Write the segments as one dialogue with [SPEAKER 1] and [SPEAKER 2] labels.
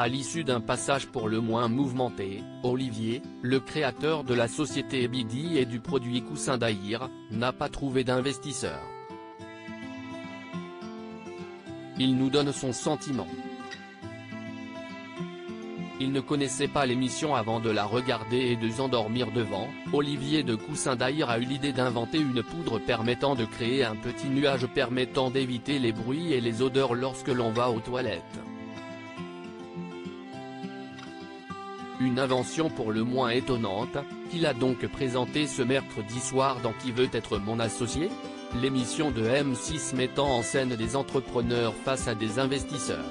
[SPEAKER 1] À l'issue d'un passage pour le moins mouvementé, Olivier, le créateur de la société Ebidi et du produit Coussin d'Aïr, n'a pas trouvé d'investisseur. Il nous donne son sentiment. Il ne connaissait pas l'émission avant de la regarder et de s'endormir devant. Olivier de Coussin d'Aïr a eu l'idée d'inventer une poudre permettant de créer un petit nuage permettant d'éviter les bruits et les odeurs lorsque l'on va aux toilettes. Une invention pour le moins étonnante, qu'il a donc présentée ce mercredi soir dans Qui veut être mon associé ? L'émission de M6 mettant en scène des entrepreneurs face à des investisseurs.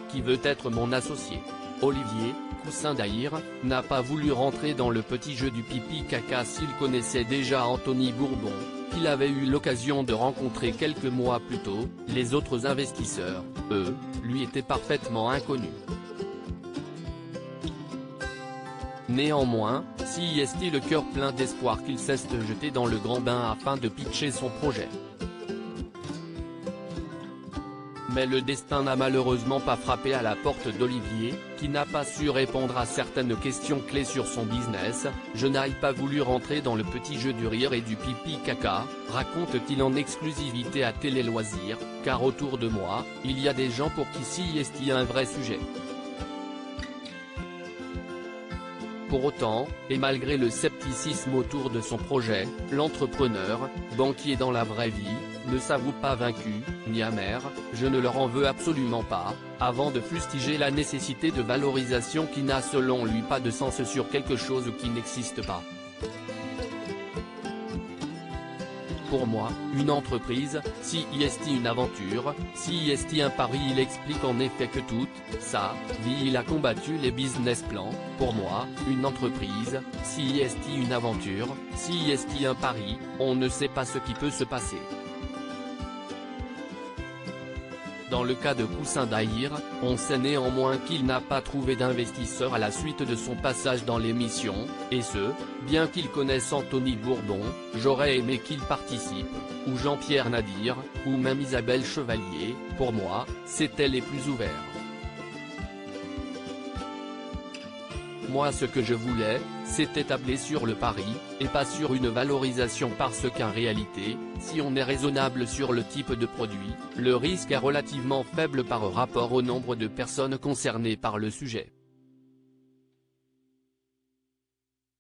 [SPEAKER 1] Qui veut être mon associé ? Olivier, Coussin d'Aïr, n'a pas voulu rentrer dans le petit jeu du pipi-caca s'il connaissait déjà Anthony Bourbon, qu'il avait eu l'occasion de rencontrer quelques mois plus tôt. Les autres investisseurs, eux, lui étaient parfaitement inconnus. Néanmoins, s'y est-il le cœur plein d'espoir qu'il s'est jeté dans le grand bain afin de pitcher son projet. Mais le destin n'a malheureusement pas frappé à la porte d'Olivier, qui n'a pas su répondre à certaines questions clés sur son business. Je n'ai pas voulu rentrer dans le petit jeu du rire et du pipi-caca, raconte-t-il en exclusivité à Télé Loisirs, car autour de moi, il y a des gens pour qui s'y est un vrai sujet. Pour autant, et malgré le scepticisme autour de son projet, l'entrepreneur, banquier dans la vraie vie, ne s'avoue pas vaincu, ni amer. Je ne leur en veux absolument pas, avant de fustiger la nécessité de valorisation qui n'a selon lui pas de sens sur quelque chose qui n'existe pas. Pour moi, une entreprise, si est une aventure, si est un pari. Il explique en effet que toute sa vie il a combattu les business plans. Pour moi, une entreprise, si est une aventure, si est un pari, on ne sait pas ce qui peut se passer. Dans le cas de Coussin d'Aïr, on sait néanmoins qu'il n'a pas trouvé d'investisseur à la suite de son passage dans l'émission, et ce, bien qu'il connaisse Anthony Bourbon. J'aurais aimé qu'il participe, ou Jean-Pierre Nadir, ou même Isabelle Chevalier. Pour moi, c'étaient les plus ouverts. Moi ce que je voulais, c'était tabler sur le pari, et pas sur une valorisation parce qu'en réalité, si on est raisonnable sur le type de produit, le risque est relativement faible par rapport au nombre de personnes concernées par le sujet.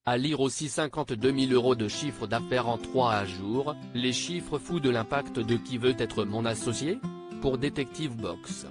[SPEAKER 1] À lire aussi 52 000 € de chiffre d'affaires en 3 jours, les chiffres fous de l'impact de Qui veut être mon associé ? Pour Détective Box.